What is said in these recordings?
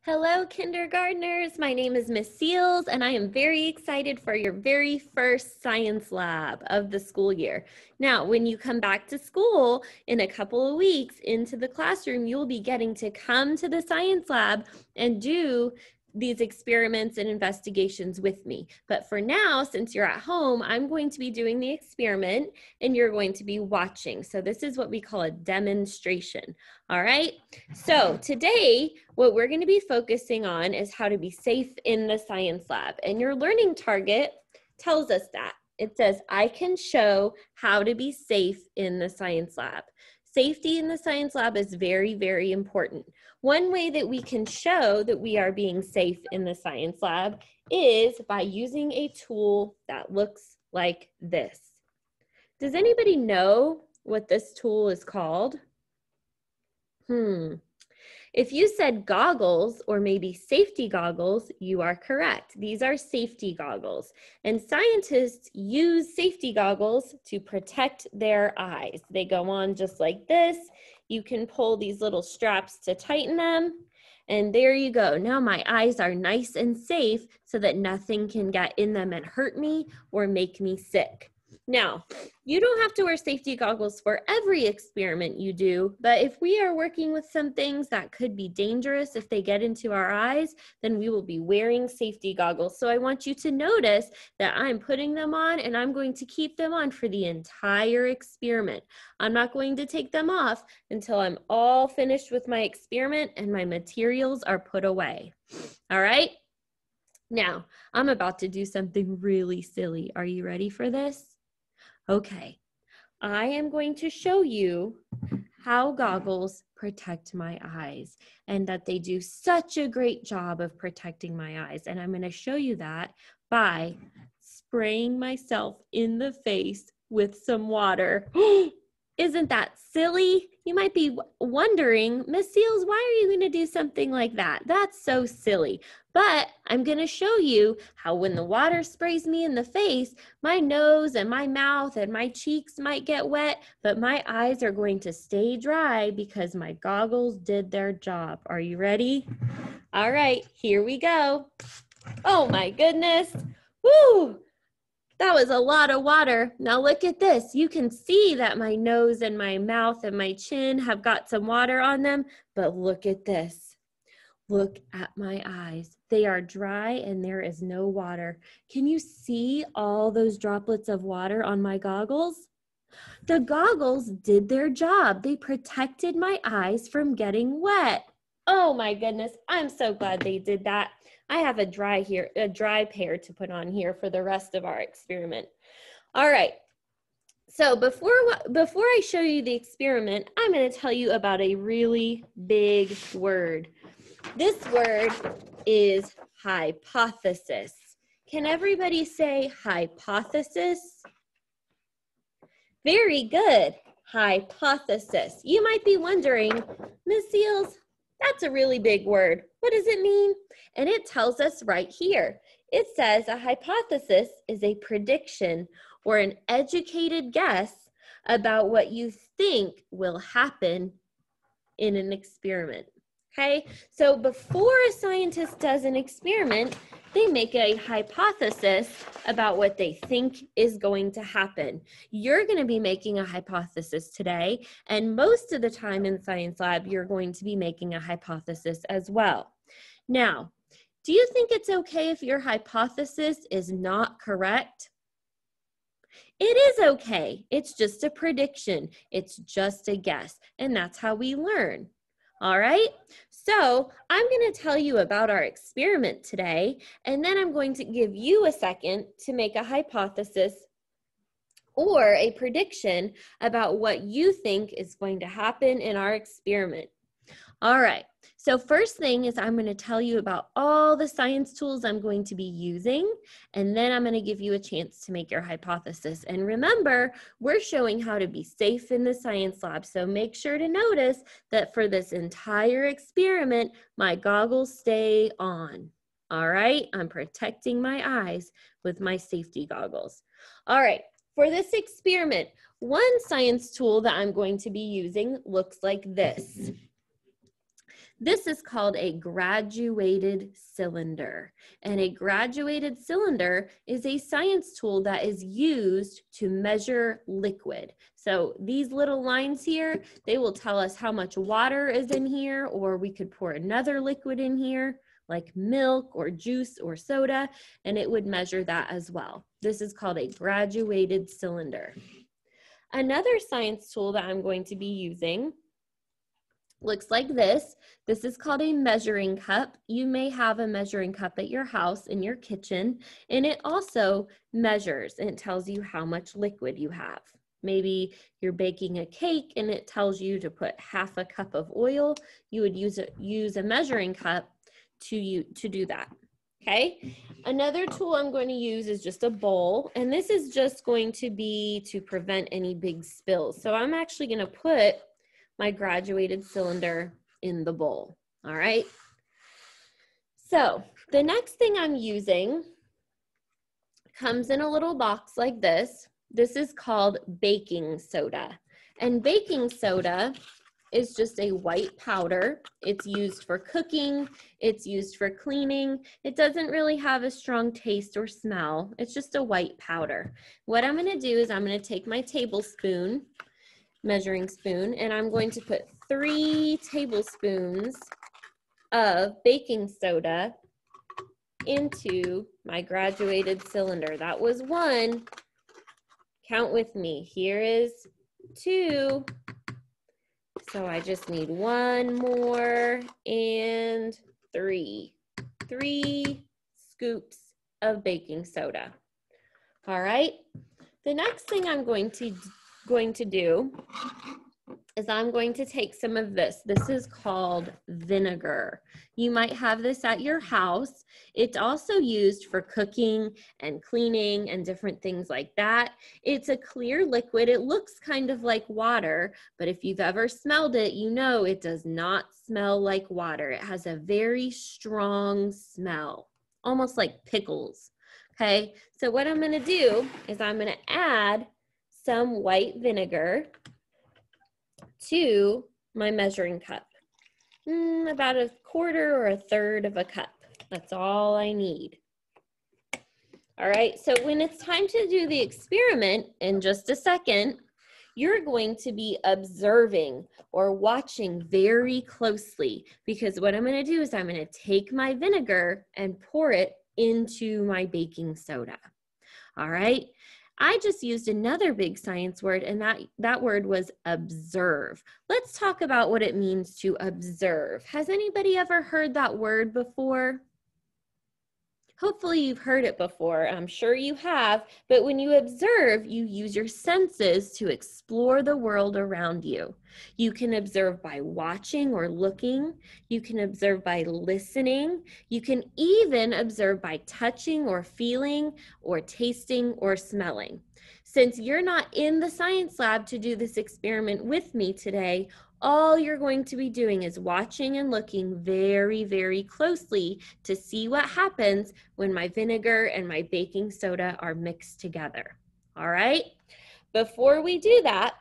Hello, kindergartners. My name is Miss Seals, and I am very excited for your very first science lab of the school year. Now, when you come back to school in a couple of weeks into the classroom, you'll be getting to come to the science lab and do these experiments and investigations with me. But for now, since you're at home, I'm going to be doing the experiment and you're going to be watching. So this is what we call a demonstration. All right. So today, what we're going to be focusing on is how to be safe in the science lab. And your learning target tells us that. It says, I can show how to be safe in the science lab. Safety in the science lab is very, very important. One way that we can show that we are being safe in the science lab is by using a tool that looks like this. Does anybody know what this tool is called? If you said goggles or maybe safety goggles, you are correct. These are safety goggles. And scientists use safety goggles to protect their eyes. They go on just like this. You can pull these little straps to tighten them. And there you go. Now my eyes are nice and safe so that nothing can get in them and hurt me or make me sick. Now, you don't have to wear safety goggles for every experiment you do, but if we are working with some things that could be dangerous if they get into our eyes, then we will be wearing safety goggles. So I want you to notice that I'm putting them on and I'm going to keep them on for the entire experiment. I'm not going to take them off until I'm all finished with my experiment and my materials are put away. All right? Now, I'm about to do something really silly. Are you ready for this? Okay, I am going to show you how goggles protect my eyes and that they do such a great job of protecting my eyes. And I'm going to show you that by spraying myself in the face with some water. Isn't that silly? You might be wondering, Miss Seals, why are you going to do something like that? That's so silly. But I'm going to show you how when the water sprays me in the face, my nose and my mouth and my cheeks might get wet, but my eyes are going to stay dry because my goggles did their job. Are you ready? All right, here we go. Oh my goodness. Woo! That was a lot of water. Now look at this. You can see that my nose and my mouth and my chin have got some water on them, but look at this. Look at my eyes. They are dry and there is no water. Can you see all those droplets of water on my goggles? The goggles did their job. They protected my eyes from getting wet. Oh my goodness, I'm so glad they did that. I have a dry pair to put on here for the rest of our experiment. All right. So before I show you the experiment, I'm going to tell you about a really big word. This word is hypothesis. Can everybody say hypothesis? Very good. Hypothesis. You might be wondering, Miss Seals, that's a really big word. What does it mean? And it tells us right here. It says a hypothesis is a prediction or an educated guess about what you think will happen in an experiment. Okay, so before a scientist does an experiment, they make a hypothesis about what they think is going to happen. You're going to be making a hypothesis today, and most of the time in Science Lab, you're going to be making a hypothesis as well. Now, do you think it's okay if your hypothesis is not correct? It is okay. It's just a prediction. It's just a guess, and that's how we learn. All right, so I'm going to tell you about our experiment today, and then I'm going to give you a second to make a hypothesis or a prediction about what you think is going to happen in our experiment. All right, so first thing is I'm going to tell you about all the science tools I'm going to be using, and then I'm going to give you a chance to make your hypothesis. And remember, we're showing how to be safe in the science lab, so make sure to notice that for this entire experiment, my goggles stay on. All right, I'm protecting my eyes with my safety goggles. All right, for this experiment, one science tool that I'm going to be using looks like this. This is called a graduated cylinder. And a graduated cylinder is a science tool that is used to measure liquid. So these little lines here, they will tell us how much water is in here, or we could pour another liquid in here, like milk or juice or soda, and it would measure that as well. This is called a graduated cylinder. Another science tool that I'm going to be using looks like this. This is called a measuring cup. You may have a measuring cup at your house in your kitchen, and it also measures and it tells you how much liquid you have. Maybe you're baking a cake and it tells you to put half a cup of oil. You would use a measuring cup to do that. Okay, another tool I'm going to use is just a bowl, and this is just going to be to prevent any big spills. So I'm actually going to put my graduated cylinder in the bowl. All right. So the next thing I'm using comes in a little box like this. This is called baking soda. And baking soda is just a white powder. It's used for cooking. It's used for cleaning. It doesn't really have a strong taste or smell. It's just a white powder. What I'm going to do is I'm going to take my tablespoon, measuring spoon, and I'm going to put 3 tablespoons of baking soda into my graduated cylinder. That was 1. Count with me. Here is 2. So I just need 1 more and 3. 3 scoops of baking soda. All right. The next thing I'm going to do is I'm going to take some of this. This is called vinegar. You might have this at your house. It's also used for cooking and cleaning and different things like that. It's a clear liquid. It looks kind of like water, but if you've ever smelled it, you know it does not smell like water. It has a very strong smell, almost like pickles. Okay, so what I'm going to do is I'm going to add some white vinegar to my measuring cup. About 1/4 or 1/3 of a cup. That's all I need. All right, so when it's time to do the experiment in just a second, you're going to be observing or watching very closely, because what I'm going to do is I'm going to take my vinegar and pour it into my baking soda. All right. I just used another big science word, and that word was observe. Let's talk about what it means to observe. Has anybody ever heard that word before? Hopefully you've heard it before. I'm sure you have, but when you observe, you use your senses to explore the world around you. You can observe by watching or looking. You can observe by listening. You can even observe by touching or feeling or tasting or smelling. Since you're not in the science lab to do this experiment with me today, all you're going to be doing is watching and looking very, very closely to see what happens when my vinegar and my baking soda are mixed together. All right? Before we do that,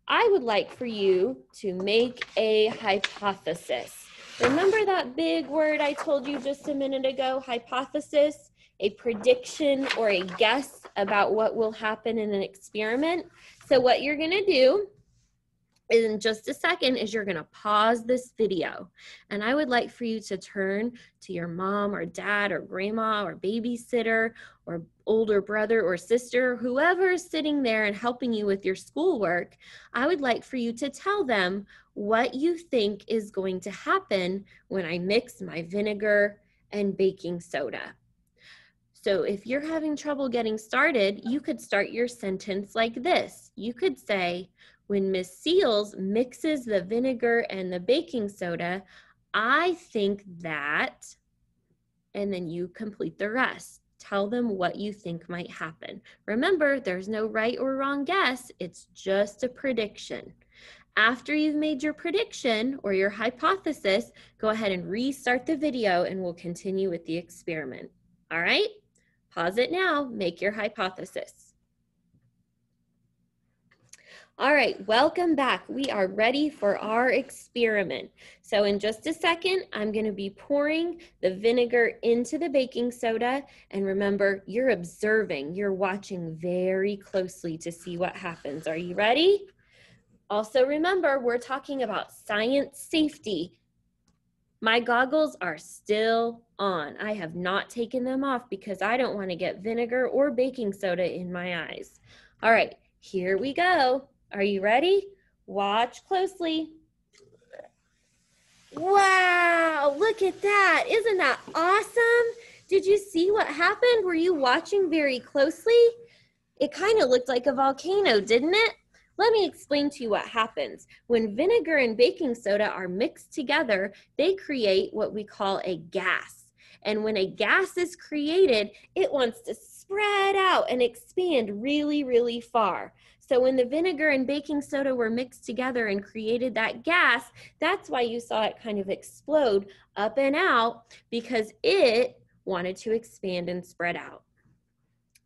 I would like for you to make a hypothesis. Remember that big word I told you just a minute ago, hypothesis? A prediction or a guess about what will happen in an experiment. So what you're going to do in just a second is you're going to pause this video, and I would like for you to turn to your mom or dad or grandma or babysitter or older brother or sister, whoever is sitting there and helping you with your schoolwork. I would like for you to tell them what you think is going to happen when I mix my vinegar and baking soda. So if you're having trouble getting started, you could start your sentence like this. You could say, when Miss Seals mixes the vinegar and the baking soda, I think that, and then you complete the rest. Tell them what you think might happen. Remember, there's no right or wrong guess. It's just a prediction. After you've made your prediction or your hypothesis, go ahead and restart the video and we'll continue with the experiment. All right? Pause it now. Make your hypothesis. All right, welcome back. We are ready for our experiment. So in just a second, I'm going to be pouring the vinegar into the baking soda. And remember, you're observing, you're watching very closely to see what happens. Are you ready? Also remember, we're talking about science safety. My goggles are still on. I have not taken them off because I don't want to get vinegar or baking soda in my eyes. All right, here we go. Are you ready? Watch closely. Wow, look at that. Isn't that awesome? Did you see what happened? Were you watching very closely? It kind of looked like a volcano, didn't it? Let me explain to you what happens. When vinegar and baking soda are mixed together, they create what we call a gas. And when a gas is created, it wants to spread out and expand really, really far. So when the vinegar and baking soda were mixed together and created that gas, that's why you saw it kind of explode up and out, because it wanted to expand and spread out.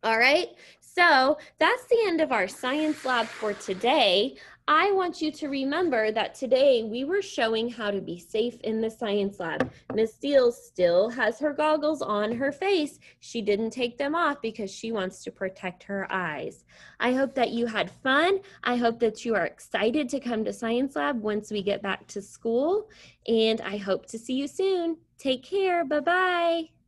All right, so that's the end of our science lab for today. I want you to remember that today we were showing how to be safe in the science lab. Miss Steele still has her goggles on her face. She didn't take them off because she wants to protect her eyes. I hope that you had fun. I hope that you are excited to come to science lab once we get back to school. And I hope to see you soon. Take care. Bye-bye.